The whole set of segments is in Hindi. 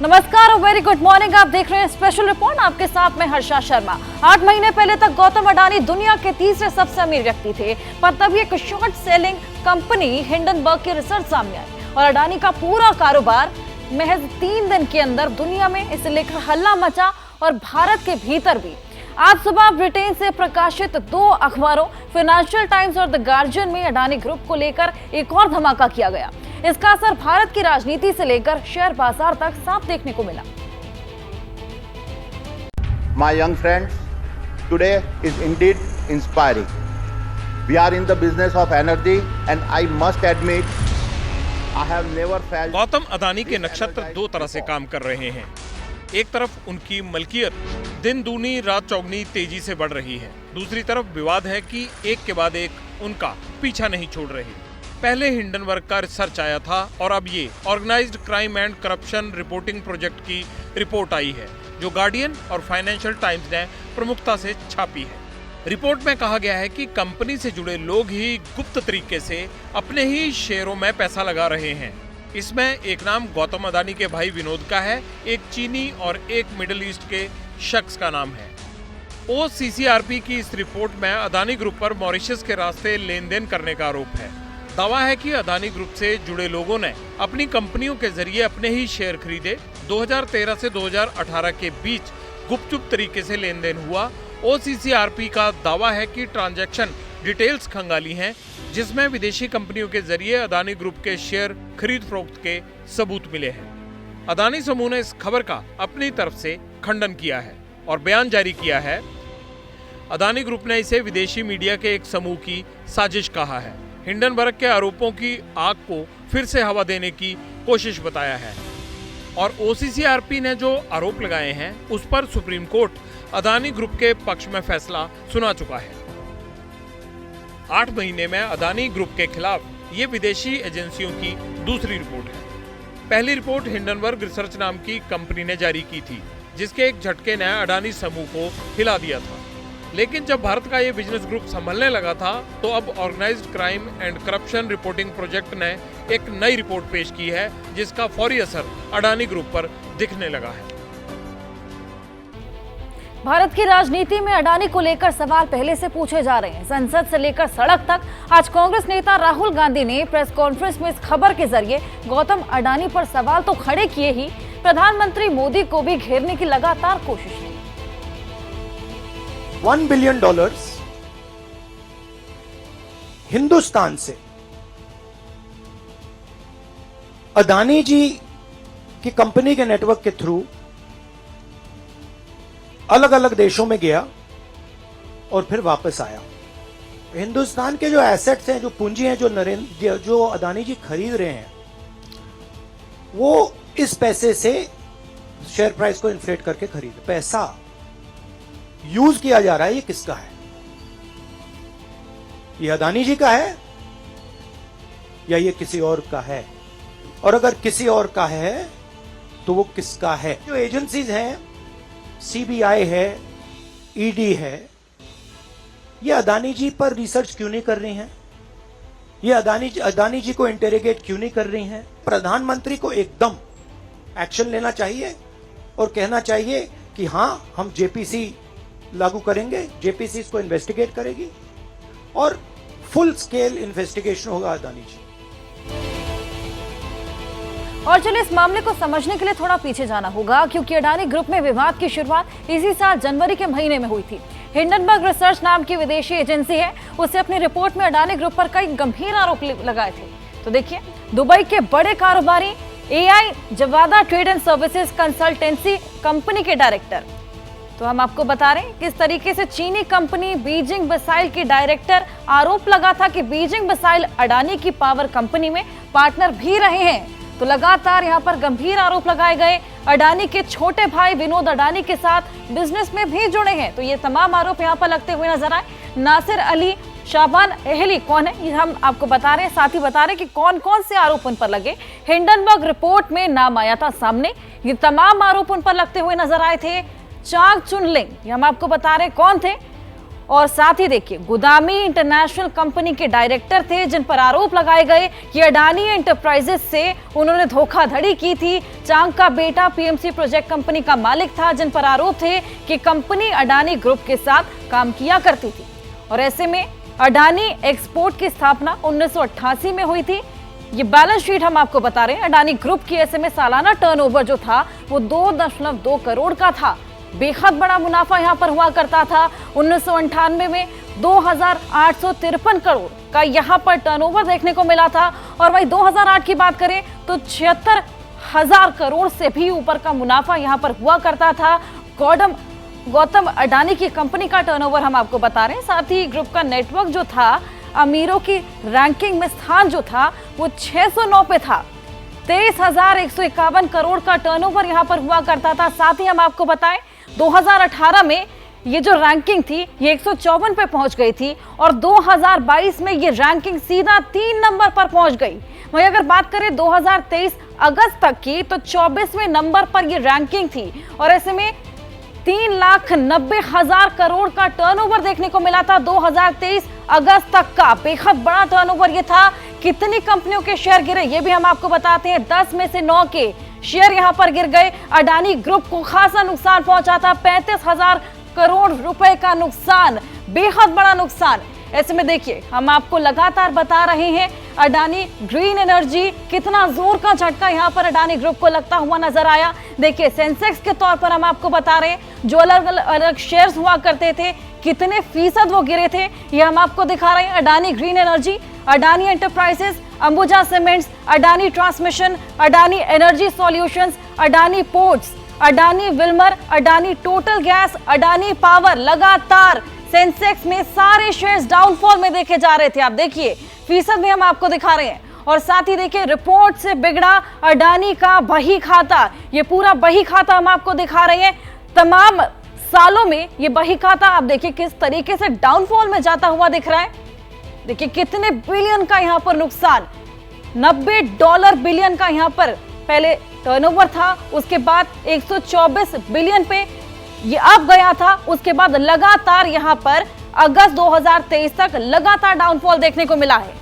नमस्कार और वेरी गुड मॉर्निंग। आप देख रहे हैं स्पेशल रिपोर्ट, आपके साथ में हर्षा शर्मा। 8 महीने पहले तक गौतम अडानी दुनिया के तीसरे सबसे अमीर व्यक्ति थे, पर तभी एक शॉर्ट सेलिंग कंपनी हिंडनबर्ग की रिसर्च सामने आई और अडानी का पूरा कारोबार महज 3 दिन के अंदर दुनिया में इसे लेकर हल्ला मचा और भारत के भीतर भी। आज सुबह ब्रिटेन से प्रकाशित 2 अखबारों फाइनेंशियल टाइम्स और द गार्जियन में अडानी ग्रुप को लेकर एक और धमाका किया गया। इसका असर भारत की राजनीति से लेकर शेयर बाजार तक साफ देखने को मिला। My young friends, today is indeed inspiring. We are in the business of energy and I must admit I have never felt। Gautam Adani के नक्षत्र 2 तरह से काम कर रहे हैं। एक तरफ उनकी मलकियत दिन दूनी रात चौगनी तेजी से बढ़ रही है, दूसरी तरफ विवाद है कि एक के बाद एक उनका पीछा नहीं छोड़ रहे। पहले हिंडनबर्ग का रिसर्च आया था और अब ये organised crime and corruption reporting project की रिपोर्ट आई है, जो गार्डियन और फाइनेंशियल टाइम्स ने प्रमुखता से छापी है। रिपोर्ट में कहा गया है कि कंपनी से जुड़े लोग ही गुप्त तरीके से अपने ही शेयरों में पैसा लगा रहे हैं। इसमें एक नाम गौतम अडानी के भाई विनोद का है, एक चीनी और एक मिडिल ईस्ट के शख्स का नाम है। OCCRP की इस रिपोर्ट में अडानी ग्रुप पर मॉरिशस के रास्ते लेन देन करने का आरोप है। दावा है कि अडानी ग्रुप से जुड़े लोगों ने अपनी कंपनियों के जरिए अपने ही शेयर खरीदे। 2013 से 2018 के बीच गुपचुप तरीके से लेन देन हुआ। OCCRP का दावा है कि ट्रांजैक्शन डिटेल्स खंगाली हैं, जिसमें विदेशी कंपनियों के जरिए अडानी ग्रुप के शेयर खरीद फरोख्त के सबूत मिले हैं। अडानी समूह ने इस खबर का अपनी तरफ से खंडन किया है और बयान जारी किया है। अडानी ग्रुप ने इसे विदेशी मीडिया के एक समूह की साजिश कहा है। हिंडनबर्ग के आरोपों की आग को फिर से हवा देने की कोशिश बताया है और OCCRP ने जो आरोप लगाए हैं उस पर सुप्रीम कोर्ट अडानी ग्रुप के पक्ष में फैसला सुना चुका है। 8 महीने में अडानी ग्रुप के खिलाफ ये विदेशी एजेंसियों की दूसरी रिपोर्ट है। पहली रिपोर्ट हिंडनबर्ग रिसर्च नाम की कंपनी ने जारी की थी, जिसके एक झटके ने अडानी समूह को हिला दिया था। लेकिन जब भारत का ये बिजनेस ग्रुप संभलने लगा था, तो अब organised crime and corruption reporting project ने एक नई रिपोर्ट पेश की है, जिसका फौरी असर अडानी ग्रुप पर दिखने लगा है। भारत की राजनीति में अडानी को लेकर सवाल पहले से पूछे जा रहे हैं। संसद से लेकर सड़क तक आज कांग्रेस नेता राहुल गांधी ने प्रेस कॉन्फ्रेंस में इस खबर के जरिए गौतम अडानी पर सवाल तो खड़े किए ही प्रधानमंत्री मोदी को भी घेरने की लगातार कोशिश की। $1 बिलियन हिंदुस्तान से अडानी जी की कंपनी के नेटवर्क के थ्रू अलग अलग देशों में गया और फिर वापस आया। हिंदुस्तान के जो एसेट्स हैं, जो पूंजी हैं, जो अडानी जी खरीद रहे हैं, वो इस पैसे से शेयर प्राइस को इन्फ्लेट करके खरीद। पैसा यूज किया जा रहा है, ये किसका है? ये अडानी जी का है या ये किसी और का है? और अगर किसी और का है तो वो किसका है? जो एजेंसीज हैं, CBI है, ED है, ये अडानी जी पर रिसर्च क्यों नहीं कर रही हैं? ये अडानी जी को इंटेरोगेट क्यों नहीं कर रही हैं? प्रधानमंत्री को एकदम एक्शन लेना चाहिए और कहना चाहिए कि हां, हम JPC लागू करेंगे, JPC इसको इन्वेस्टिगेट करेगी और फुल स्केल इन्वेस्टिगेशन होगा अडानी जी। और चलिए इस मामले को समझने के लिए थोड़ा पीछे जाना होगा, क्योंकि अडानी ग्रुप में विवाद की शुरुआत इसी साल जनवरी के महीने में हुई थी। हिंडनबर्ग रिसर्च नाम की विदेशी एजेंसी है, उसने अपनी रिपोर्ट में अडानी ग्रुप पर कई गंभीर आरोप लगाए थे। तो देखिए, दुबई के बड़े कारोबारी AI जवादा trade and services consultancy company के डायरेक्टर, तो हम आपको बता रहे हैं किस तरीके से चीनी कंपनी बीजिंग मिसाइल की डायरेक्टर, आरोप लगा था कि बीजिंग मिसाइल अडानी की पावर कंपनी में पार्टनर भी रहे हैं। तो लगातार यहां पर गंभीर आरोप लगाए गए। अडानी के छोटे भाई विनोद अडानी के साथ बिजनेस में भी जुड़े हैं। तो ये तमाम आरोप यहां पर लगते हुए नजर आए। नासिर अली शाबान अहली कौन है, ये हम आपको बता रहे हैं, साथ ही बता रहे हैं कि कौन कौन से आरोप उन पर लगे। हिंडनबर्ग रिपोर्ट में नाम आया था सामने, ये तमाम आरोप उन पर लगते हुए नजर आए थे। चांग चुन लिंग, ये हम आपको बता रहे कौन थे, और साथ ही देखिए गोदामी इंटरनेशनल कंपनी के डायरेक्टर थे जिन पर आरोप लगाए गए कि अडानी एंटरप्राइजेस से उन्होंने धोखाधड़ी की थी। चांग का बेटा पीएमसी प्रोजेक्ट कंपनी का मालिक था जिन पर आरोप थे कि कंपनी अडानी ग्रुप के साथ काम किया करती थी। और ऐसे में अडानी एक्सपोर्ट की स्थापना 1988 में हुई थी। ये बैलेंस शीट हम आपको बता रहे हैं। अडानी ग्रुप की ऐसे में सालाना टर्नओवर जो था वो 2.2 करोड़ का था। बेहद बड़ा मुनाफा यहाँ पर हुआ करता था। 1998 में 2,853 करोड़ का यहाँ पर टर्नओवर देखने को मिला था। और वही 2008 की बात करें तो 76,000 करोड़ से भी ऊपर का मुनाफा यहाँ पर हुआ करता था। गौतम अडानी की कंपनी का टर्नओवर हम आपको बता रहे हैं। साथ ही ग्रुप का नेटवर्क जो था, अमीरों की रैंकिंग में स्थान जो था वो 609 पे था। 23,151 करोड़ का टर्नओवर यहाँ पर हुआ करता था। साथ ही हम आपको बताएं 2018 में ये जो रैंकिंग थी ये 154 पे पहुंच गई थी और 2022 में ये रैंकिंग सीधा 3 नंबर पर पहुंच गई। वहीं अगर बात करें 2023 अगस्त तक की तो 24वें नंबर पर ये रैंकिंग थी। और ऐसे में 3,90,000 करोड़ का टर्नओवर देखने को मिला था 2023 अगस्त तक का। बेहद बड़ा टर्नओवर ये था। कितनी कंपनियों के शेयर गिरे ये भी हम आपको बताते हैं। 10 में से 9 के शेयर यहां पर गिर गए। अडानी ग्रुप को खासा नुकसान पहुंचा था। 35,000 करोड़ रुपए का नुकसान, बेहद बड़ा नुकसान। ऐसे में देखिए हम आपको लगातार बता रहे हैं अडानी ग्रीन एनर्जी, कितना जोर का झटका यहां पर अडानी ग्रुप को लगता हुआ नजर आया। देखिए सेंसेक्स के तौर पर हम आपको बता रहे हैं जो अलग अलग शेयर्स हुआ करते थे कितने फीसद वो गिरे थे ये हम आपको दिखा रहे हैं। Adani green energy, Adani enterprises, Ambuja cements, Adani transmission, Adani energy solutions, Adani ports, Adani Wilmer, Adani total gas, Adani power. लगातार सेंसेक्स में सारे शेयर्स डाउनफॉल में देखे जा रहे थे। आप देखिए फीसद में हम आपको दिखा रहे हैं। और साथ ही देखिए रिपोर्ट से बिगड़ा अडानी का बही खाता, ये पूरा बही खाता हम आपको दिखा रहे हैं। तमाम सालों में ये बही खाता आप देखिए किस तरीके से डाउनफॉल में जाता हुआ दिख रहा है। देखिए कितने बिलियन का यहाँ पर नुकसान, $90 बिलियन का यहाँ पर पहले टर्नओवर था, उसके बाद 124 बिलियन पे ये अब गया था। उसके बाद लगातार यहाँ पर अगस्त 2023 तक लगातार डाउनफॉल देखने को मिला है।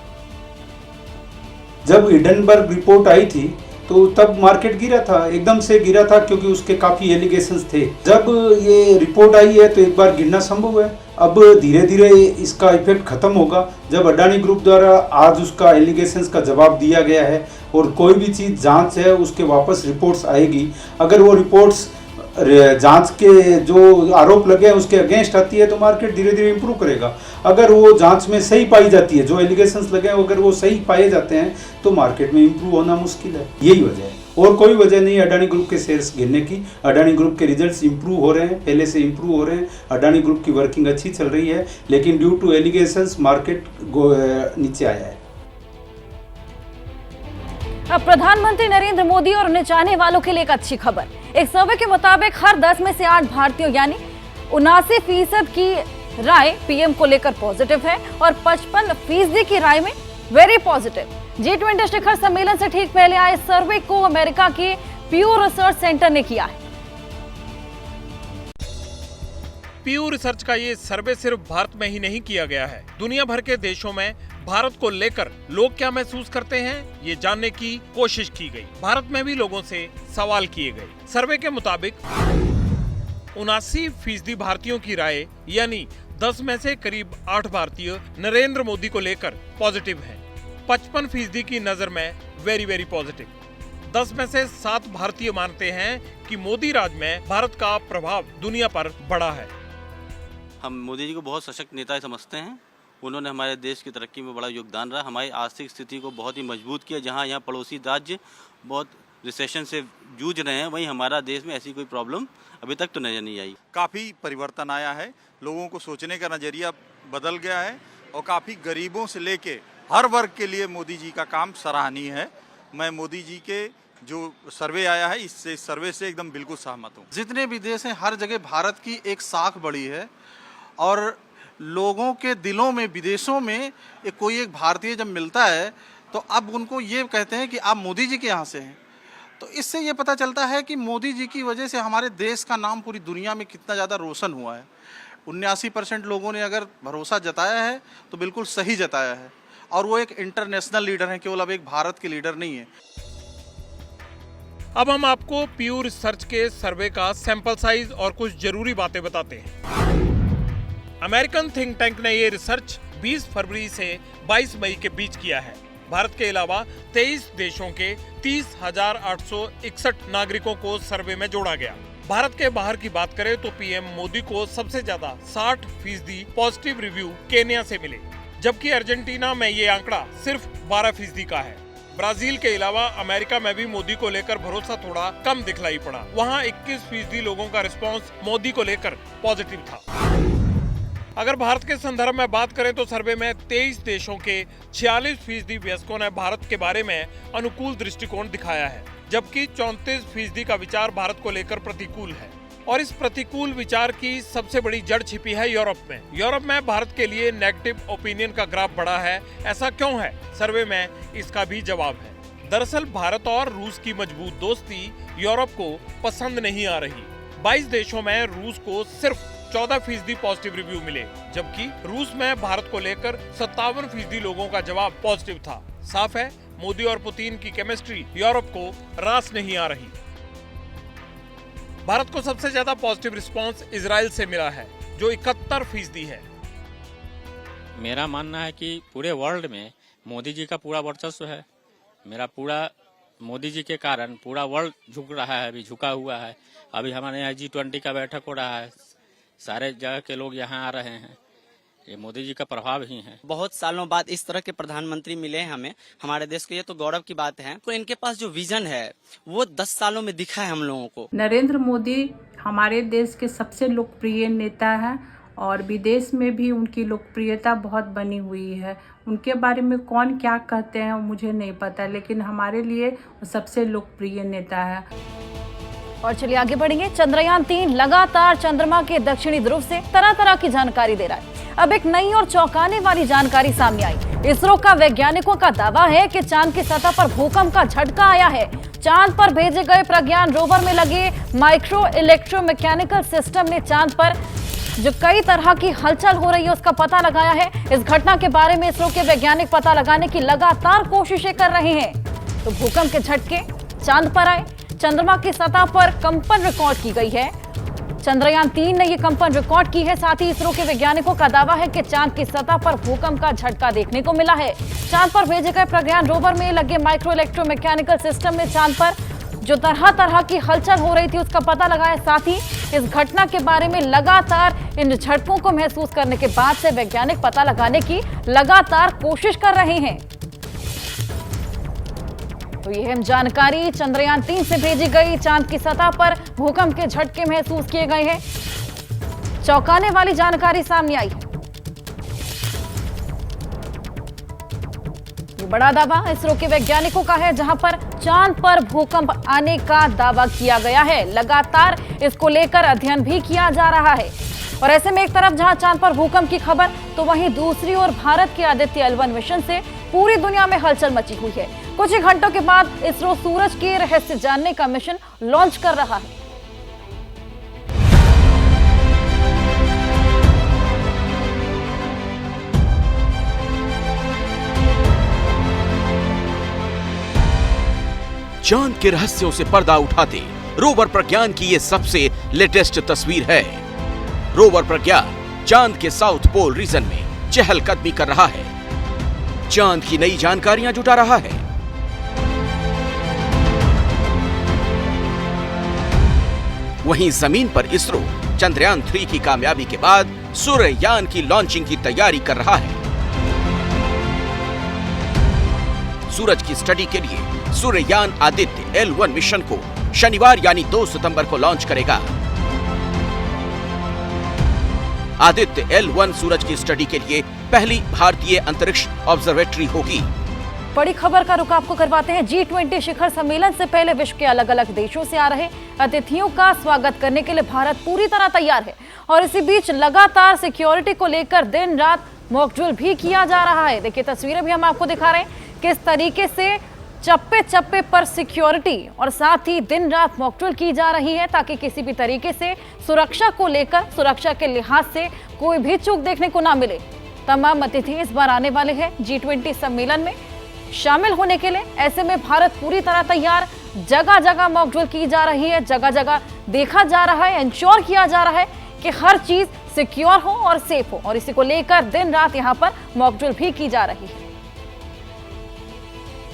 जब हिंडनबर्ग रिपोर्ट आई थी तो तब मार्केट गिरा था, एकदम से गिरा था क्योंकि उसके काफी एलिगेशंस थे। जब ये रिपोर्ट आई है तो एक बार गिरना संभव है। अब धीरे धीरे इसका इफेक्ट खत्म होगा जब अडानी ग्रुप द्वारा आज उसका एलिगेशंस का जवाब दिया गया है और कोई भी चीज़ जांच है उसके वापस रिपोर्ट्स आएगी। अगर वो रिपोर्ट्स जांच के जो आरोप लगे हैं उसके अगेंस्ट आती है तो मार्केट धीरे धीरे इंप्रूव करेगा। अगर वो जांच में सही पाई जाती है, जो एलिगेशंस लगे हैं अगर वो सही पाए जाते हैं तो मार्केट में इंप्रूव होना मुश्किल है। यही वजह है और कोई वजह नहीं अडानी ग्रुप के शेयर्स गिरने की। अडानी ग्रुप के रिजल्ट्स इंप्रूव हो रहे हैं, पहले से इंप्रूव हो रहे हैं। अडानी ग्रुप की वर्किंग अच्छी चल रही है लेकिन ड्यू टू एलिगेशंस मार्केट नीचे आया है। अब प्रधानमंत्री नरेंद्र मोदी और उन्हें चाहने वालों के लिए एक अच्छी खबर। एक सर्वे के मुताबिक हर 10 में से 8 भारतीयों यानी 79% की राय पीएम को लेकर पॉजिटिव है और 55% की राय में वेरी पॉजिटिव। G20 शिखर सम्मेलन से ठीक पहले आए सर्वे को अमेरिका के प्यू रिसर्च सेंटर ने किया है। प्यू रिसर्च का ये सर्वे सिर्फ भारत में ही नहीं किया गया है, दुनिया भर के देशों में भारत को लेकर लोग क्या महसूस करते हैं ये जानने की कोशिश की गई। भारत में भी लोगों से सवाल किए गए। सर्वे के मुताबिक 79% भारतीयों की राय यानी 10 में से करीब 8 भारतीय नरेंद्र मोदी को लेकर पॉजिटिव हैं। 55% की नजर में वेरी वेरी पॉजिटिव। 10 में से 7 भारतीय मानते हैं कि मोदी राज में भारत का प्रभाव दुनिया पर बड़ा है। हम मोदी जी को बहुत सशक्त नेता समझते हैं। उन्होंने हमारे देश की तरक्की में बड़ा योगदान रहा, हमारी आर्थिक स्थिति को बहुत ही मजबूत किया। जहां यहाँ पड़ोसी राज्य बहुत रिसेशन से जूझ रहे हैं वहीं हमारा देश में ऐसी कोई प्रॉब्लम अभी तक तो नजर नहीं आई। काफ़ी परिवर्तन आया है, लोगों को सोचने का नज़रिया बदल गया है और काफ़ी गरीबों से लेके हर वर्ग के लिए मोदी जी का काम सराहनीय है। मैं मोदी जी के जो सर्वे आया है इस सर्वे से एकदम बिल्कुल सहमत हूँ। जितने भी देश हैं हर जगह भारत की एक साख बढ़ी है और लोगों के दिलों में विदेशों में कोई एक भारतीय जब मिलता है तो अब उनको ये कहते हैं कि आप मोदी जी के यहाँ से हैं। तो इससे ये पता चलता है कि मोदी जी की वजह से हमारे देश का नाम पूरी दुनिया में कितना ज़्यादा रोशन हुआ है। 79% लोगों ने अगर भरोसा जताया है तो बिल्कुल सही जताया है, और वो एक इंटरनेशनल लीडर हैं, केवल अब एक भारत के लीडर नहीं है। अब हम आपको प्यू रिसर्च के सर्वे का सैंपल साइज और कुछ जरूरी बातें बताते हैं। अमेरिकन थिंक टैंक ने ये रिसर्च 20 फरवरी से 22 मई के बीच किया है। भारत के अलावा 23 देशों के 30,861 नागरिकों को सर्वे में जोड़ा गया। भारत के बाहर की बात करें तो पीएम मोदी को सबसे ज्यादा 60% पॉजिटिव रिव्यू केन्या से मिले, जबकि अर्जेंटीना में ये आंकड़ा सिर्फ 12% का है। ब्राजील के अलावा अमेरिका में भी मोदी को लेकर भरोसा थोड़ा कम दिखलाई पड़ा। वहाँ 21% लोगों का रिस्पांस मोदी को लेकर पॉजिटिव था। अगर भारत के संदर्भ में बात करें तो सर्वे में 23 देशों के 46% वयस्कों ने भारत के बारे में अनुकूल दृष्टिकोण दिखाया है, जबकि 34% का विचार भारत को लेकर प्रतिकूल है। और इस प्रतिकूल विचार की सबसे बड़ी जड़ छिपी है यूरोप में। यूरोप में भारत के लिए नेगेटिव ओपिनियन का ग्राफ बढ़ा है। ऐसा क्यों है? सर्वे में इसका भी जवाब है। दरअसल भारत और रूस की मजबूत दोस्ती यूरोप को पसंद नहीं आ रही। 22 देशों में रूस को सिर्फ 14% पॉजिटिव रिव्यू मिले, जबकि रूस में भारत को लेकर 57% लोगों का जवाब पॉजिटिव था। साफ है, मोदी और पुतिन की केमिस्ट्री यूरोप को रास नहीं आ रही। भारत को सबसे ज्यादा पॉजिटिव रिस्पांस इजराइल से मिला है, जो 71% है। मेरा मानना है कि पूरे वर्ल्ड में मोदी जी का पूरा वर्चस्व है। मेरा पूरा मोदी जी के कारण पूरा वर्ल्ड झुक रहा है, अभी झुका हुआ है। अभी हमारे यहाँ G20 का बैठक हो रहा है, सारे जगह के लोग यहाँ आ रहे हैं। ये मोदी जी का प्रभाव ही है। बहुत सालों बाद इस तरह के प्रधानमंत्री मिले हैं हमें, हमारे देश को, ये तो गौरव की बात है। तो इनके पास जो विजन है वो 10 सालों में दिखा है हम लोगों को। नरेंद्र मोदी हमारे देश के सबसे लोकप्रिय नेता हैं और विदेश में भी उनकी लोकप्रियता बहुत बनी हुई है। उनके बारे में कौन क्या कहते हैं मुझे नहीं पता, लेकिन हमारे लिए वो सबसे लोकप्रिय नेता है। और चलिए आगे बढ़ेंगे। चंद्रयान 3 लगातार चंद्रमा के दक्षिणी ध्रुव से तरह तरह की जानकारी दे रहा है। अब एक नई और चौंकाने वाली जानकारी सामने आई। इसरो का वैज्ञानिकों का दावा है कि चांद की सतह पर भूकंप का झटका आया है। चांद पर भेजे गए प्रज्ञान रोवर में लगे माइक्रो इलेक्ट्रोमैकेनिकल सिस्टम ने चांद पर जो कई तरह की हलचल हो रही है उसका पता लगाया है। इस घटना के बारे में इसरो के वैज्ञानिक पता लगाने की लगातार कोशिशें कर रहे हैं। तो भूकंप के झटके चांद पर आए, चंद्रमा की सतह पर कंपन रिकॉर्ड की गई है। चंद्रयान 3 ने ये कंपन रिकॉर्ड की है। साथ ही इसरो के वैज्ञानिकों का दावा है कि चांद की सतह पर भूकंप का झटका देखने को मिला है। चांद पर भेजे गए प्रज्ञान रोवर में लगे माइक्रो इलेक्ट्रोमैकेनिकल सिस्टम ने चांद पर जो तरह तरह की हलचल हो रही थी उसका पता लगाया। साथ ही इस घटना के बारे में लगातार इन झटकों को महसूस करने के बाद से वैज्ञानिक पता लगाने की लगातार कोशिश कर रहे हैं। तो यह जानकारी चंद्रयान 3 से भेजी गई। चांद की सतह पर भूकंप के झटके महसूस किए गए हैं। चौंकाने वाली जानकारी सामने आई है। ये बड़ा दावा इसरो के वैज्ञानिकों का है, जहां पर चांद पर भूकंप आने का दावा किया गया है। लगातार इसको लेकर अध्ययन भी किया जा रहा है। और ऐसे में एक तरफ जहां चांद पर भूकंप की खबर, तो वहीं दूसरी ओर भारत के आदित्य L1 मिशन से पूरी दुनिया में हलचल मची हुई है। कुछ ही घंटों के बाद इसरो सूरज के रहस्य जानने का मिशन लॉन्च कर रहा है। चांद के रहस्यों से पर्दा उठाते रोवर प्रज्ञान की ये सबसे लेटेस्ट तस्वीर है। रोवर प्रज्ञान चांद के साउथ पोल रीजन में चहलकदमी कर रहा है, चांद की नई जानकारियां जुटा रहा है। वहीं जमीन पर इसरो चंद्रयान 3 की कामयाबी के बाद सूर्ययान की लॉन्चिंग की तैयारी कर रहा है। सूरज की स्टडी के लिए सूर्ययान आदित्य L1 मिशन को शनिवार यानी 2 सितंबर को लॉन्च करेगा। आदित्य L1 सूरज की स्टडी के लिए पहली भारतीय अंतरिक्ष ऑब्जर्वेटरी होगी। बड़ी खबर का रुख आपको करवाते हैं। G20 शिखर सम्मेलन से पहले विश्व के अलग अलग देशों से आ रहे अतिथियों का स्वागत करने के लिए भारत पूरी तरह तैयार है। और इसी बीच लगातार सिक्योरिटी को लेकर दिन रात मॉक ड्रिल भी किया जा रहा है। देखिए तस्वीरें भी हम आपको दिखा रहे हैं किस तरीके से चप्पे चप्पे पर सिक्योरिटी और साथ ही दिन रात मॉकड्रिल की जा रही है ताकि किसी भी तरीके से सुरक्षा को लेकर, सुरक्षा के लिहाज से कोई भी चूक देखने को ना मिले। तमाम अतिथि इस बार आने वाले हैं G20 सम्मेलन में शामिल होने के लिए। ऐसे में भारत पूरी तरह तैयार, जगह जगह मॉकड्रिल की जा रही है, जगह जगह देखा जा रहा है, इंश्योर किया जा रहा है कि हर चीज सिक्योर हो और सेफ हो, और इसी को लेकर दिन रात यहां पर मॉकड्रिल भी की जा रही है।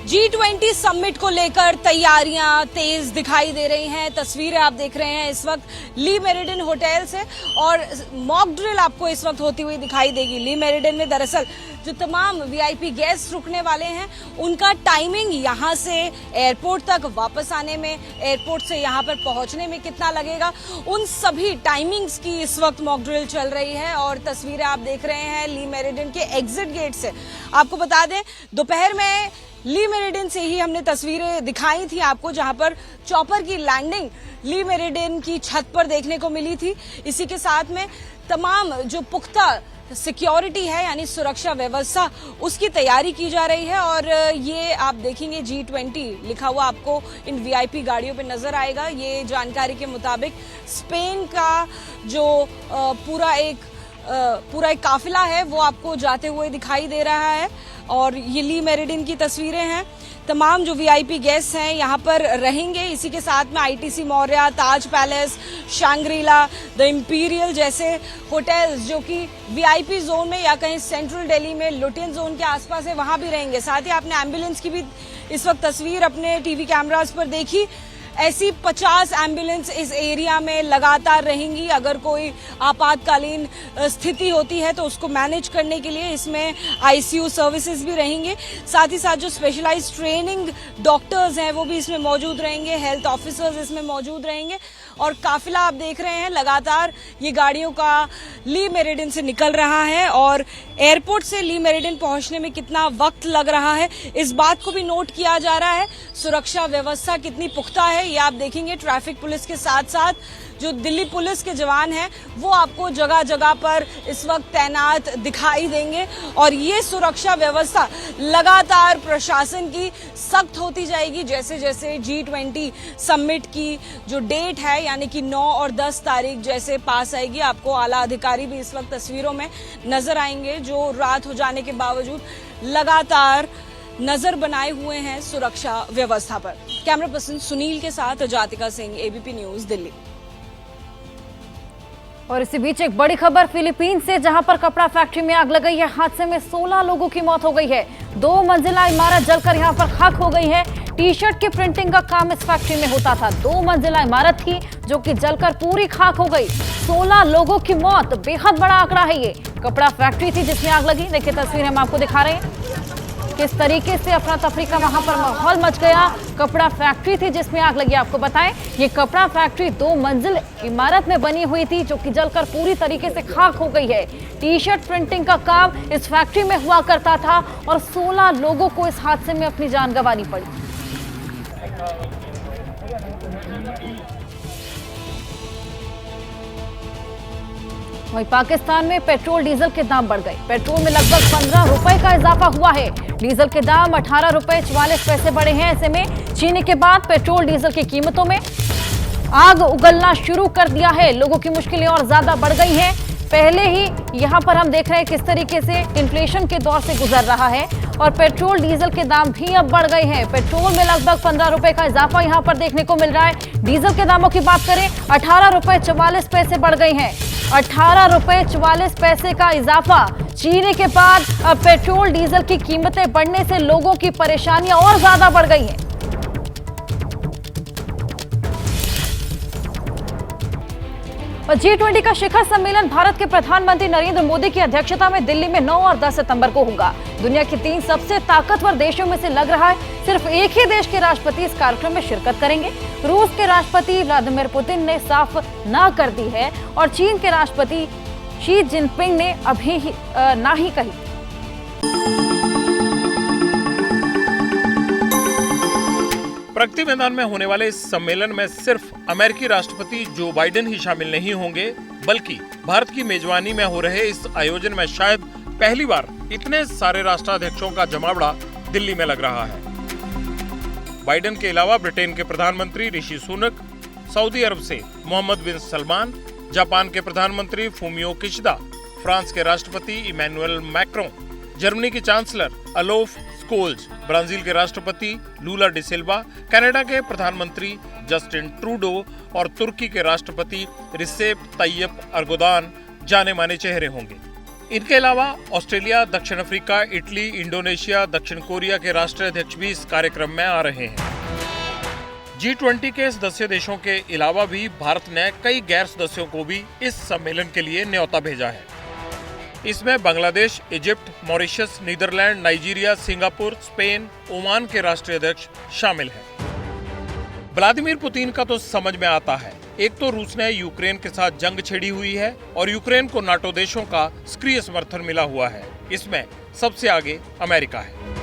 G20 समिट को लेकर तैयारियां तेज दिखाई दे रही हैं। तस्वीरें आप देख रहे हैं इस वक्त ली मेरिडियन होटल से, और मॉक ड्रिल आपको इस वक्त होती हुई दिखाई देगी। ली मेरिडियन में दरअसल जो तमाम VIP गेस्ट रुकने वाले हैं उनका टाइमिंग यहां से एयरपोर्ट तक वापस आने में, एयरपोर्ट से यहां पर पहुंचने में कितना लगेगा, उन सभी टाइमिंग्स की इस वक्त मॉक ड्रिल चल रही है। और तस्वीरें आप देख रहे हैं ली मेरिडियन के एग्जिट गेट से। आपको बता दें दोपहर में ली मेरिडियन से ही हमने तस्वीरें दिखाई थी आपको, जहां पर चॉपर की लैंडिंग ली मेरिडियन की छत पर देखने को मिली थी। इसी के साथ में तमाम जो पुख्ता सिक्योरिटी है यानी सुरक्षा व्यवस्था, उसकी तैयारी की जा रही है। और ये आप देखेंगे G20 लिखा हुआ आपको इन VIP गाड़ियों पे नजर आएगा। ये जानकारी के मुताबिक स्पेन का जो पूरा एक काफिला है वो आपको जाते हुए दिखाई दे रहा है। और ये ली मेरिडियन की तस्वीरें हैं। तमाम जो VIP गेस्ट हैं यहाँ पर रहेंगे। इसी के साथ में ITC Maurya, Taj Palace, Shangri La, the Imperial जैसे होटल्स जो कि VIP जोन में या कहीं सेंट्रल दिल्ली में लुटियन जोन के आसपास है वहां भी रहेंगे। साथ ही आपने एम्बुलेंस की भी इस वक्त तस्वीर अपने TV कैमरास पर देखी। ऐसी 50 एम्बुलेंस इस एरिया में लगातार रहेंगी। अगर कोई आपातकालीन स्थिति होती है तो उसको मैनेज करने के लिए इसमें ICU सर्विसेज भी रहेंगे। साथ ही साथ जो स्पेशलाइज्ड ट्रेनिंग डॉक्टर्स हैं वो भी इसमें मौजूद रहेंगे, हेल्थ ऑफिसर्स इसमें मौजूद रहेंगे। और काफिला आप देख रहे हैं लगातार ये गाड़ियों का ली मेरिडियन से निकल रहा है। और एयरपोर्ट से ली मेरिडियन पहुंचने में कितना वक्त लग रहा है इस बात को भी नोट किया जा रहा है। सुरक्षा व्यवस्था कितनी पुख्ता है ये आप देखेंगे। ट्रैफिक पुलिस के साथ साथ जो दिल्ली पुलिस के जवान हैं वो आपको जगह जगह पर इस वक्त तैनात दिखाई देंगे। और ये सुरक्षा व्यवस्था लगातार प्रशासन की सख्त होती जाएगी जैसे जैसे G20 समिट की जो डेट है यानी कि 9 और 10 तारीख जैसे पास आएगी। आपको आला अधिकारी भी इस वक्त तस्वीरों में नजर आएंगे जो रात हो जाने के बावजूद लगातार नजर बनाए हुए हैं सुरक्षा व्यवस्था पर। कैमरा पर्सन सुनील के साथ जातिका सिंह, ABP न्यूज, दिल्ली। और इसी बीच एक बड़ी खबर फिलीपींस से, जहां पर कपड़ा फैक्ट्री में आग लग गई है। हादसे में 16 लोगों की मौत हो गई है। 2 मंजिला इमारत जलकर यहां पर खाक हो गई है। टी-शर्ट की प्रिंटिंग का काम इस फैक्ट्री में होता था। 2 मंजिला इमारत थी जो कि जलकर पूरी खाक हो गई। 16 लोगों की मौत, बेहद बड़ा आंकड़ा है ये। कपड़ा फैक्ट्री थी जिसमें आग लगी। देखिए तस्वीर हम आपको दिखा रहे हैं किस तरीके से अफरा तफरी का वहां पर माहौल मच गया। कपड़ा फैक्ट्री थी जिसमें आग लगी। आपको बताएं ये कपड़ा फैक्ट्री 2 मंजिल इमारत में बनी हुई थी जो कि जलकर पूरी तरीके से खाक हो गई है। टी-शर्ट प्रिंटिंग का काम इस फैक्ट्री में हुआ करता था और 16 लोगों को इस हादसे में अपनी जान गंवानी पड़ी। वहीं पाकिस्तान में पेट्रोल डीजल के दाम बढ़ गए। पेट्रोल में लगभग 15 रुपए का इजाफा हुआ है। डीजल के दाम 18 रुपए 44 पैसे बढ़े हैं। ऐसे में चीनी के बाद पेट्रोल डीजल की कीमतों में आग उगलना शुरू कर दिया है। लोगों की मुश्किलें और ज्यादा बढ़ गई हैं। पहले ही यहां पर हम देख रहे हैं किस तरीके से इन्फ्लेशन के दौर से गुजर रहा है और पेट्रोल डीजल के दाम भी अब बढ़ गए हैं। पेट्रोल में लगभग 15 रुपए का इजाफा यहां पर देखने को मिल रहा है। डीजल के दामों की बात करें 18 रुपए 44 पैसे बढ़ गए हैं। 18 रुपए 44 पैसे का इजाफा। चीनी के बाद अब पेट्रोल डीजल की कीमतें बढ़ने से लोगों की परेशानियां और ज्यादा बढ़ गई हैं। और G20 का शिखर सम्मेलन भारत के प्रधानमंत्री नरेंद्र मोदी की अध्यक्षता में दिल्ली में 9 और 10 सितंबर को होगा। दुनिया के 3 सबसे ताकतवर देशों में से लग रहा है सिर्फ एक ही देश के राष्ट्रपति इस कार्यक्रम में शिरकत करेंगे। रूस के राष्ट्रपति व्लादिमीर पुतिन ने साफ ना कर दी है और चीन के राष्ट्रपति शी जिनपिंग ने अभी ना ही कही। प्रगति मैदान में होने वाले इस सम्मेलन में सिर्फ अमेरिकी राष्ट्रपति जो बाइडेन ही शामिल नहीं होंगे, बल्कि भारत की मेजबानी में हो रहे इस आयोजन में शायद पहली बार इतने सारे राष्ट्राध्यक्षों का जमावड़ा दिल्ली में लग रहा है। बाइडेन के अलावा ब्रिटेन के प्रधानमंत्री ऋषि सुनक, सऊदी अरब से मोहम्मद बिन सलमान, जापान के प्रधानमंत्री फूमियो किशिदा, फ्रांस के राष्ट्रपति इमैनुअल मैक्रों, जर्मनी की चांसलर ओलाफ स्कोल्ज, ब्राजील के राष्ट्रपति लूला डी सिल्वा, कनाडा के प्रधानमंत्री जस्टिन ट्रूडो और तुर्की के राष्ट्रपति रिसेप तैयब एर्दोगान जाने माने चेहरे होंगे। इनके अलावा ऑस्ट्रेलिया, दक्षिण अफ्रीका, इटली, इंडोनेशिया, दक्षिण कोरिया के राष्ट्राध्यक्ष भी इस कार्यक्रम में आ रहे हैं। G20 के सदस्य देशों के अलावा भी भारत ने कई गैर सदस्यों को भी इस सम्मेलन के लिए न्योता भेजा है। इसमें Bangladesh, Egypt, Mauritius, Netherland, Nigeria, Singapore, Spain, Oman के राष्ट्रीय अध्यक्ष शामिल हैं। व्लादिमीर पुतिन का तो समझ में आता है, एक तो रूस ने यूक्रेन के साथ जंग छेड़ी हुई है और यूक्रेन को नाटो देशों का सक्रिय समर्थन मिला हुआ है। इसमें सबसे आगे अमेरिका है।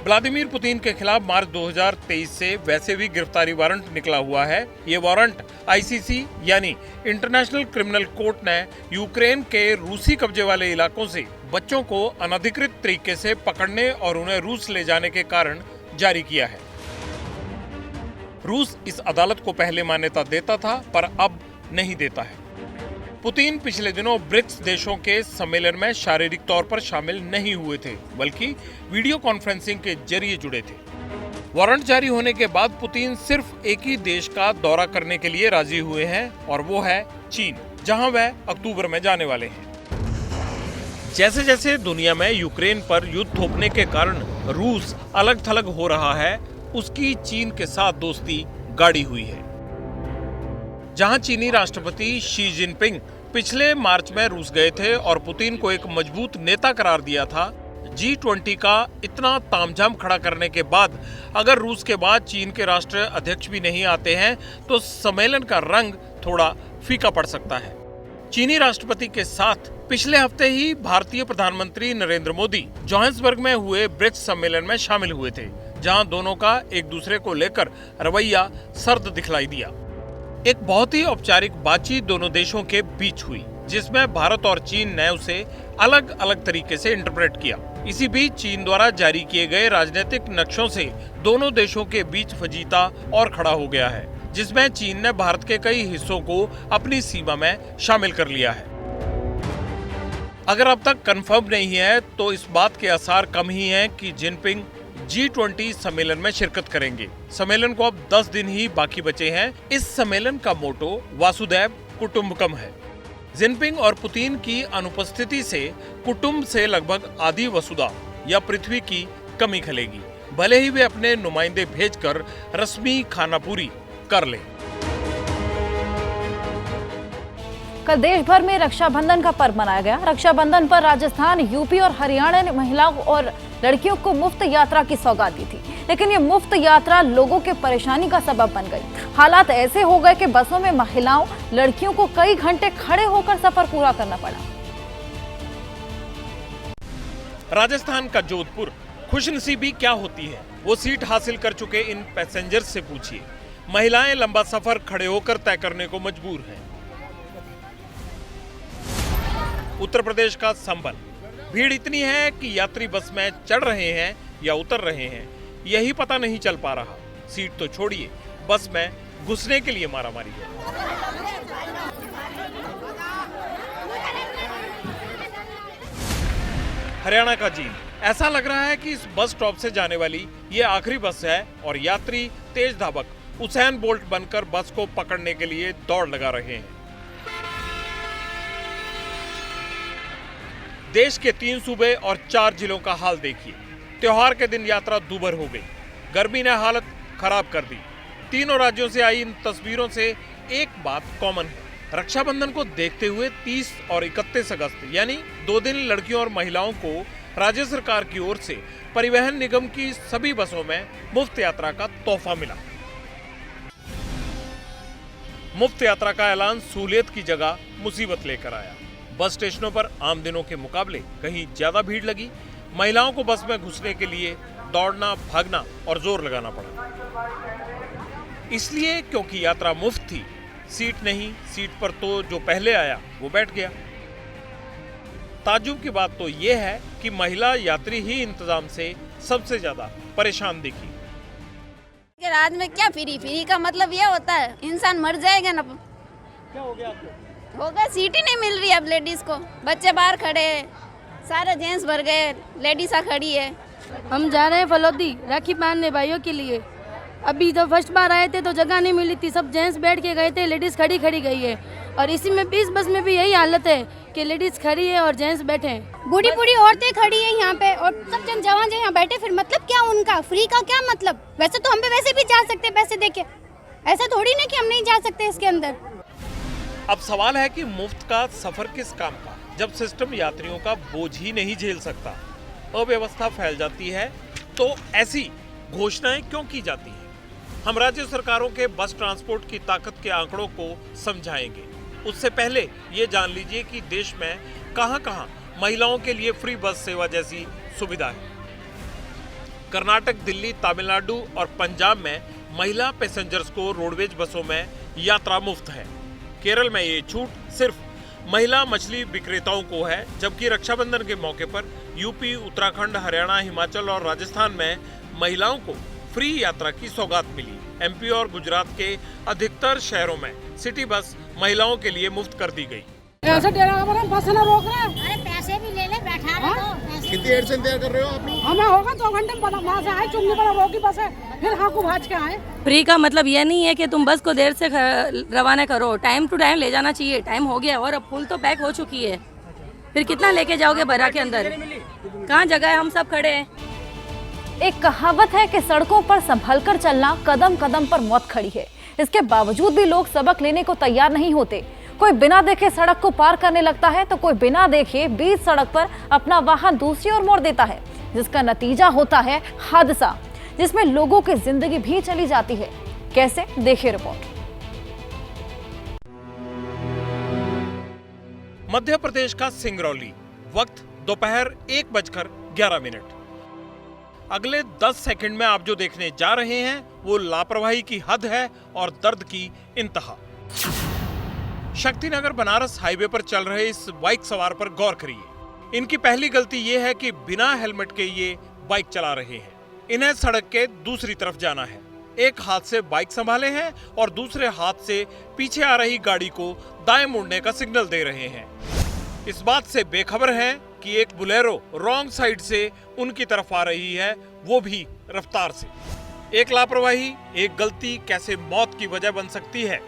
व्लादिमीर पुतिन के खिलाफ मार्च 2023 से वैसे भी गिरफ्तारी वारंट निकला हुआ है। ये वारंट आईसीसी यानी इंटरनेशनल क्रिमिनल कोर्ट ने यूक्रेन के रूसी कब्जे वाले इलाकों से बच्चों को अनधिकृत तरीके से पकड़ने और उन्हें रूस ले जाने के कारण जारी किया है। रूस इस अदालत को पहले मान्यता देता था पर अब नहीं देता है। पुतिन पिछले दिनों ब्रिक्स देशों के सम्मेलन में शारीरिक तौर पर शामिल नहीं हुए थे, बल्कि वीडियो कॉन्फ्रेंसिंग के जरिए जुड़े थे। वारंट जारी होने के बाद पुतिन सिर्फ एक ही देश का दौरा करने के लिए राजी हुए हैं और वो है चीन, जहां वह अक्टूबर में जाने वाले हैं। जैसे जैसे दुनिया में यूक्रेन पर युद्ध थोपने के कारण रूस अलग थलग हो रहा है, उसकी चीन के साथ दोस्ती गाढ़ी हुई है। जहां चीनी राष्ट्रपति शी जिनपिंग पिछले मार्च में रूस गए थे और पुतिन को एक मजबूत नेता करार दिया था, G20 का इतना तामझाम खड़ा करने के बाद अगर रूस के बाद चीन के राष्ट्रीय अध्यक्ष भी नहीं आते हैं तो सम्मेलन का रंग थोड़ा फीका पड़ सकता है। चीनी राष्ट्रपति के साथ पिछले हफ्ते ही भारतीय प्रधानमंत्री नरेंद्र मोदी जोहान्सबर्ग में हुए ब्रिक्स सम्मेलन में शामिल हुए थे, जहां दोनों का एक दूसरे को लेकर रवैया सर्द दिखलाई दिया। एक बहुत ही औपचारिक बातचीत दोनों देशों के बीच हुई, जिसमें भारत और चीन ने उसे अलग अलग तरीके से इंटरप्रेट किया। इसी बीच चीन द्वारा जारी किए गए राजनीतिक नक्शों से दोनों देशों के बीच फजीता और खड़ा हो गया है, जिसमें चीन ने भारत के कई हिस्सों को अपनी सीमा में शामिल कर लिया है। अगर अब तक कंफर्म नहीं है तो इस बात के आसार कम ही हैं कि जिनपिंग G20 सम्मेलन में शिरकत करेंगे। सम्मेलन को अब 10 दिन ही बाकी बचे हैं। इस सम्मेलन का मोटो वासुदैव कुटुंबकम है। जिनपिंग और पुतिन की अनुपस्थिति से कुटुंब से लगभग आधी वसुधा या पृथ्वी की कमी खलेगी, भले ही वे अपने नुमाइंदे भेजकर रस्मी खानापूरी कर लें। कल देश भर में रक्षाबंधन का पर्व मनाया गया। रक्षाबंधन पर राजस्थान, यूपी और हरियाणा ने महिलाओं और लड़कियों को मुफ्त यात्रा की सौगात दी थी, लेकिन ये मुफ्त यात्रा लोगों के परेशानी का सबब बन गई। हालात ऐसे हो गए कि बसों में महिलाओं, लड़कियों को कई घंटे खड़े होकर सफर पूरा करना पड़ा। राजस्थान का जोधपुर खुशनसीबी क्या होती है, वो सीट हासिल कर चुके इन पैसेंजर्स से पूछिए। महिलाएं लंबा सफर खड़े होकर तय करने को मजबूर हैं। उत्तर प्रदेश का संभल, भीड़ इतनी है कि यात्री बस में चढ़ रहे हैं या उतर रहे हैं यही पता नहीं चल पा रहा। सीट तो छोड़िए, बस में घुसने के लिए मारामारी है। हरियाणा का जींद, ऐसा लग रहा है कि इस बस स्टॉप से जाने वाली ये आखिरी बस है और यात्री तेज धावक उसैन बोल्ट बनकर बस को पकड़ने के लिए दौड़ लगा रहे हैं। देश के 3 सूबे और 4 जिलों का हाल देखिए। त्योहार के दिन यात्रा दूभर हो गई, गर्मी ने हालत खराब कर दी। तीनों राज्यों से आई इन तस्वीरों से एक बात कॉमन है। रक्षाबंधन को देखते हुए 30 और 31 अगस्त यानी 2 दिन लड़कियों और महिलाओं को राज्य सरकार की ओर से परिवहन निगम की सभी बसों में मुफ्त यात्रा का तोहफा मिला। मुफ्त यात्रा का ऐलान सहूलियत की जगह मुसीबत लेकर आया। बस स्टेशनों पर आम दिनों के मुकाबले कहीं ज्यादा भीड़ लगी। महिलाओं को बस में घुसने के लिए दौड़ना, भागना और जोर लगाना पड़ा। इसलिए क्योंकि यात्रा मुफ्त थी, सीट नहीं, सीट पर तो जो पहले आया वो बैठ गया। ताज्जुब की बात तो यह है कि महिला यात्री ही इंतजाम से सबसे ज्यादा परेशान दिखी। के राज में क्या फ्री का मतलब ये होता है इंसान मर जाएगा ना। क्या हो गया आपको? होगा, सीट ही नहीं मिल रही अब लेडीज को। बच्चे बाहर खड़े हैं, सारे जेंट्स भर गए, लेडीसा खड़ी है। हम जा रहे हैं फलोदी राखी बांधने भाइयों के लिए। अभी जब फर्स्ट बार आए थे तो जगह नहीं मिली थी, सब जेंट्स बैठ के गए थे, लेडीज खड़ी गई है। और इसी में 20 बस में भी यही हालत है कि लेडीज खड़ी है और जेंट्स बैठे हैं। बूढ़ी बूढ़ी औरतें खड़ी है यहाँ पे और सब जन जवान जो यहाँ बैठे, फिर मतलब क्या उनका? फ्री का क्या मतलब? वैसे तो हम भी वैसे भी जा सकते पैसे देके, ऐसा थोड़ी ना कि हम नहीं जा सकते इसके अंदर। अब सवाल है कि मुफ्त का सफर किस काम का, जब सिस्टम यात्रियों का बोझ ही नहीं झेल सकता, अव्यवस्था फैल जाती है, तो ऐसी घोषणाएं क्यों की जाती हैं? हम राज्य सरकारों के बस ट्रांसपोर्ट की ताकत के आंकड़ों को समझाएंगे। उससे पहले ये जान लीजिए कि देश में कहां-कहां महिलाओं के लिए फ्री बस सेवा जैसी सुविधा है। कर्नाटक, दिल्ली, तमिलनाडु और पंजाब में महिला पैसेंजर्स को रोडवेज बसों में यात्रा मुफ्त है। केरल में ये छूट सिर्फ महिला मछली विक्रेताओं को है, जबकि रक्षाबंधन के मौके पर यूपी, उत्तराखंड, हरियाणा, हिमाचल और राजस्थान में महिलाओं को फ्री यात्रा की सौगात मिली। एमपी और गुजरात के अधिकतर शहरों में सिटी बस महिलाओं के लिए मुफ्त कर दी गई। ऐसे बस ना रोक रहे, अरे पैसे भी ले ले, बैठा लो। कितनी देर से इंतजार कर रहे हो आप लोग? हमें होगा 2 घंटे वहाँ से आए, चुंगी पर रोकी बस है, फिर हाकू भाज के आए। फ्री का मतलब ये नहीं है कि तुम बस को देर से रवाना करो, टाइम टू टाइम ले जाना चाहिए। टाइम हो गया और अब फुल तो पैक हो चुकी है, फिर कितना लेके जाओगे बरा के अंदर? कहाँ जगह है? हम सब खड़े हैं। एक कहावत है कि सड़कों पर संभल कर चलना, कदम कदम पर मौत खड़ी है। इसके बावजूद भी लोग सबक लेने को तैयार नहीं होते। कोई बिना देखे सड़क को पार करने लगता है तो कोई बिना देखे बीच सड़क पर अपना वाहन दूसरी ओर मोड़ देता है, जिसका नतीजा होता है हादसा, जिसमें लोगों की जिंदगी भी चली जाती है। कैसे, देखिए रिपोर्ट। मध्य प्रदेश का सिंगरौली, वक्त दोपहर 1:11। अगले 10 सेकंड में आप जो देखने जा रहे हैं वो लापरवाही की हद है और दर्द की इंतहा। शक्तिनगर बनारस हाईवे पर चल रहे इस बाइक सवार पर गौर करिए। इनकी पहली गलती ये है कि बिना हेलमेट के ये बाइक चला रहे हैं। इन्हें सड़क के दूसरी तरफ जाना है। एक हाथ से बाइक संभाले हैं और दूसरे हाथ से पीछे आ रही गाड़ी को दाएं मुड़ने का सिग्नल दे रहे हैं। इस बात से बेखबर हैं कि एक बुलेरो रॉन्ग साइड से उनकी तरफ आ रही है, वो भी रफ्तार से। एक लापरवाही, एक गलती कैसे मौत की वजह बन सकती है,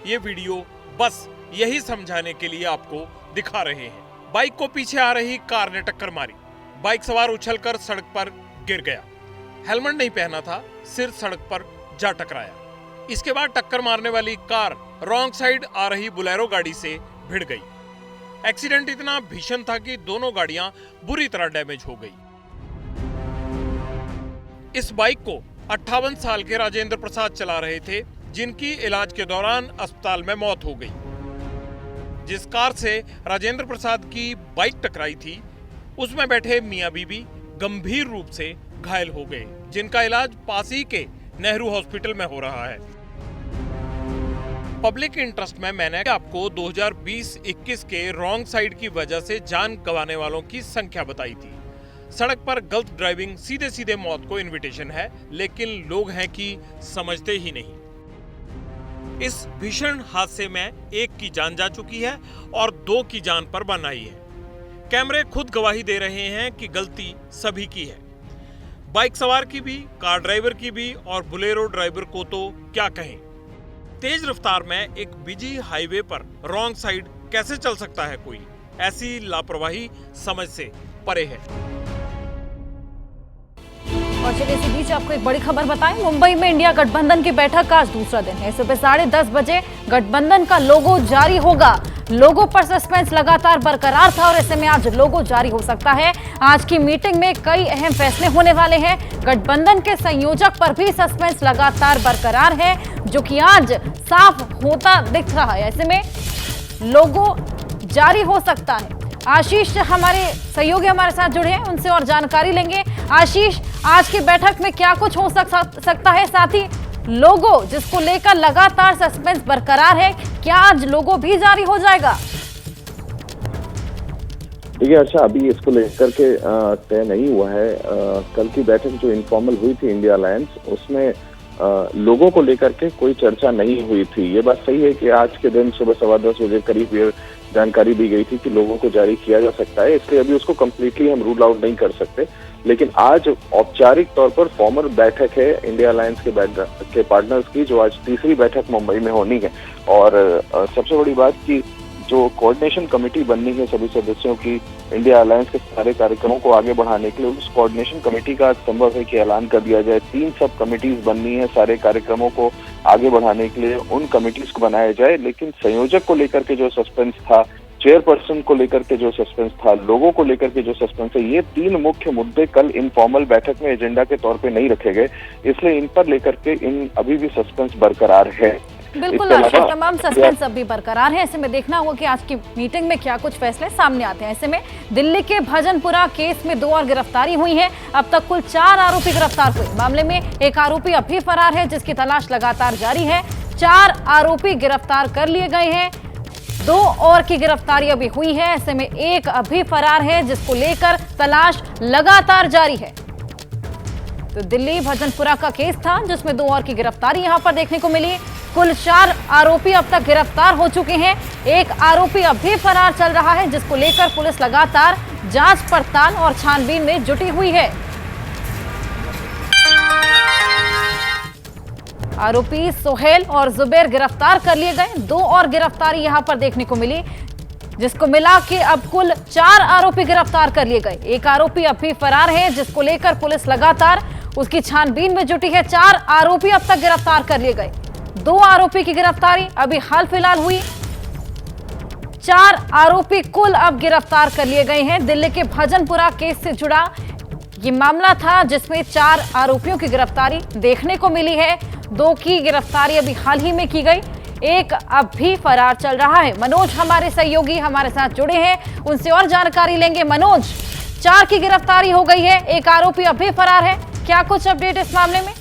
ये वीडियो बस यही समझाने के लिए आपको दिखा रहे हैं। बाइक को पीछे आ रही कार ने टक्कर मारी। बाइक सवार उछलकर सड़क पर गिर गया। हेलमेट नहीं पहना था, सिर सड़क पर जा टकराया। इसके बाद टक्कर मारने वाली कार रॉन्ग साइड आ रही बुलेरो गाड़ी से भिड़ गई। एक्सीडेंट इतना भीषण था कि दोनों गाड़ियां बुरी तरह डैमेज हो गई। इस बाइक को 58 साल के राजेंद्र प्रसाद चला रहे थे, जिनकी इलाज के दौरान अस्पताल में मौत हो गई। जिस कार से राजेंद्र प्रसाद की बाइक टकराई थी, उसमें बैठे मियां बीबी गंभीर रूप से घायल हो गए, जिनका इलाज पास ही के नेहरू हॉस्पिटल में हो रहा है। पब्लिक इंटरेस्ट में मैंने आपको 2020-21 के रॉन्ग साइड की वजह से जान गंवाने वालों की संख्या बताई थी। सड़क पर गलत ड्राइविंग सीधे सीधे मौत को इनविटेशन है, लेकिन लोग हैं कि समझते ही नहीं। इस भीषण हादसे में एक की जान जा चुकी है और 2 की जान पर बन आई है। कैमरे खुद गवाही दे रहे हैं कि गलती सभी की है, बाइक सवार की भी, कार ड्राइवर की भी और बुलेरो ड्राइवर को तो क्या कहें। तेज रफ्तार में एक बिजी हाईवे पर रॉन्ग साइड कैसे चल सकता है कोई? ऐसी लापरवाही समझ से परे है। और चलिए इसी बीच आपको एक बड़ी खबर बताएं। मुंबई में इंडिया गठबंधन की बैठक का आज दूसरा दिन है। सुबह 10:30 बजे गठबंधन का लोगो जारी होगा। लोगो पर सस्पेंस लगातार बरकरार था और ऐसे में आज लोगो जारी हो सकता है। आज की मीटिंग में कई अहम फैसले होने वाले हैं। गठबंधन के संयोजक पर भी सस्पेंस लगातार बरकरार है, जो कि आज साफ होता दिख रहा है। ऐसे में लोगो जारी हो सकता है। आशीष हमारे सहयोगी हमारे साथ जुड़े हैं, उनसे और जानकारी लेंगे। आशीष, आज की बैठक में क्या कुछ हो सकता है? साथ ही लोगो जिसको लेकर लगातार सस्पेंस बरकरार है, क्या आज लोगो भी जारी हो जाएगा? देखिए अच्छा, अभी इसको लेकर के तय नहीं हुआ है। कल की बैठक जो इनफॉर्मल हुई थी इंडिया अलायंस, उसमें लोगों को लेकर के कोई चर्चा नहीं हुई थी। ये बात सही है कि आज के दिन सुबह 10:15 बजे करीब ये जानकारी दी गई थी कि लोगों को जारी किया जा सकता है, इसलिए अभी उसको कम्प्लीटली हम रूल आउट नहीं कर सकते। लेकिन आज औपचारिक तौर पर फॉर्मल बैठक है इंडिया अलायंस के पार्टनर्स की, जो आज तीसरी बैठक मुंबई में होनी है। और सबसे बड़ी बात कि जो कोऑर्डिनेशन कमेटी बननी है सभी सदस्यों की इंडिया अलायंस के सारे कार्यक्रमों को आगे बढ़ाने के लिए, उस कोऑर्डिनेशन कमेटी का संभव है कि ऐलान कर दिया जाए। 3 सब कमेटीज बननी है सारे कार्यक्रमों को आगे बढ़ाने के लिए, उन कमेटीज को बनाया जाए। लेकिन संयोजक को लेकर के जो सस्पेंस था, चेयरपर्सन को लेकर के जो सस्पेंस था, लोगों को लेकर के जो सस्पेंस है, ये 3 मुख्य मुद्दे कल इनफॉर्मल बैठक में एजेंडा के तौर पे नहीं रखे गए, इसलिए इन पर लेकर के अभी भी सस्पेंस बरकरार है। बिल्कुल आशीष, तमाम सस्पेंस अभी बरकरार है। ऐसे में देखना होगा कि आज की मीटिंग में क्या कुछ फैसले सामने आते हैं। ऐसे में दिल्ली के भजनपुरा केस में 2 और गिरफ्तारी हुई है। अब तक कुल 4 आरोपी गिरफ्तार हुए। मामले में एक आरोपी अभी फरार है, जिसकी तलाश लगातार जारी है। 4 आरोपी गिरफ्तार कर लिए गए हैं, 2 और की गिरफ्तारी अभी हुई है। ऐसे में एक अभी फरार है, जिसको लेकर तलाश लगातार जारी है। तो दिल्ली भजनपुरा का केस था, जिसमें 2 और की गिरफ्तारी यहां पर देखने को मिली। कुल 4 आरोपी अब तक गिरफ्तार हो चुके हैं, एक आरोपी अभी फरार चल रहा है, जिसको लेकर पुलिस लगातार जांच पड़ताल और छानबीन में जुटी हुई है। आरोपी सोहेल और जुबैर गिरफ्तार कर लिए गए। 2 और गिरफ्तारी यहां पर देखने को मिली, जिसको मिला के अब कुल 4 आरोपी गिरफ्तार कर लिए गए। एक आरोपी अभी फरार है, जिसको लेकर पुलिस लगातार उसकी छानबीन में जुटी है। 4 आरोपी अब तक गिरफ्तार कर लिए गए। 2 आरोपी की गिरफ्तारी अभी हाल फिलहाल हुई। 4 आरोपी कुल अब गिरफ्तार कर लिए गए हैं। दिल्ली के भजनपुरा केस से जुड़ा ये मामला था, जिसमें 4 आरोपियों की गिरफ्तारी देखने को मिली है। 2 की गिरफ्तारी अभी हाल ही में की गई, एक अब भी फरार चल रहा है। मनोज हमारे सहयोगी हमारे साथ जुड़े हैं, उनसे और जानकारी लेंगे। मनोज, 4 की गिरफ्तारी हो गई है, एक आरोपी अभी फरार है, क्या कुछ अपडेट इस मामले में?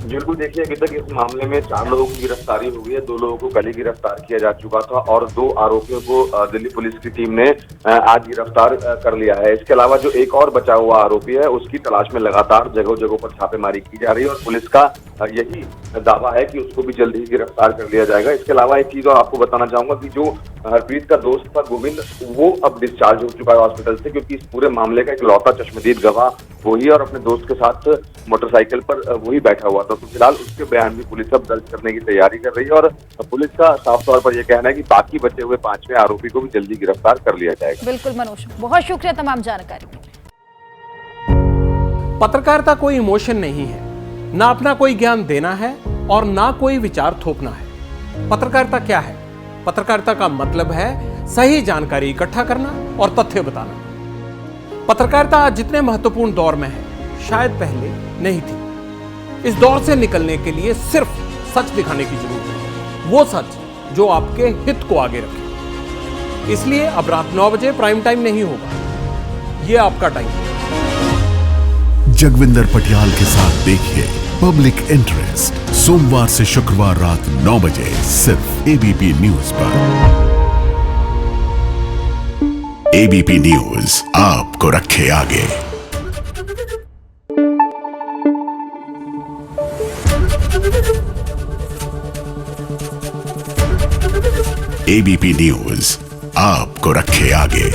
बिल्कुल, देखिए अभी तक इस मामले में 4 लोगों की गिरफ्तारी हुई है। 2 लोगों को कल ही गिरफ्तार किया जा चुका था और 2 आरोपियों को दिल्ली पुलिस की टीम ने आज गिरफ्तार कर लिया है। इसके अलावा जो एक और बचा हुआ आरोपी है, उसकी तलाश में लगातार जगह जगह पर छापेमारी की जा रही है और पुलिस का यही दावा है कि उसको भी जल्द ही गिरफ्तार कर लिया जाएगा। इसके अलावा एक चीज और आपको बताना चाहूंगा कि जो हरप्रीत का दोस्त था गोविंद, वो अब डिस्चार्ज हो चुका है हॉस्पिटल से, क्योंकि इस पूरे मामले का इकलौता चश्मदीद गवाह वही और अपने दोस्त के साथ मोटरसाइकिल पर वही बैठा हुआ था। तो फिलहाल उसके बयान भी पुलिस अब दर्ज करने की तैयारी कर रही है और पुलिस का साफ तौर पर यह कहना है कि बाकी बचे हुए 5वें आरोपी को भी जल्दी गिरफ्तार कर लिया जाएगा। बिल्कुल मनोज, बहुत शुक्रिया तमाम जानकारी के लिए। पत्रकारिता कोई इमोशन नहीं है, ना अपना कोई ज्ञान देना है और ना कोई विचार थोपना है। पत्रकारिता क्या है? पत्रकारिता का मतलब है सही जानकारी इकट्ठा करना और तथ्य बताना। पत्रकारिता आज जितने महत्वपूर्ण दौर में है, शायद पहले नहीं थी। इस दौर से निकलने के लिए सिर्फ सच दिखाने की जरूरत है, वो सच जो आपके हित को आगे रखे। इसलिए अब रात 9 बजे प्राइम टाइम नहीं होगा, ये आपका टाइम है। जगविंदर पटियाल के साथ देखिए पब्लिक इंटरेस्ट, सोमवार से शुक्रवार रात 9 बजे सिर्फ एबीपी न्यूज पर। एबीपी न्यूज आपको रखे आगे। एबीपी न्यूज आपको रखे आगे।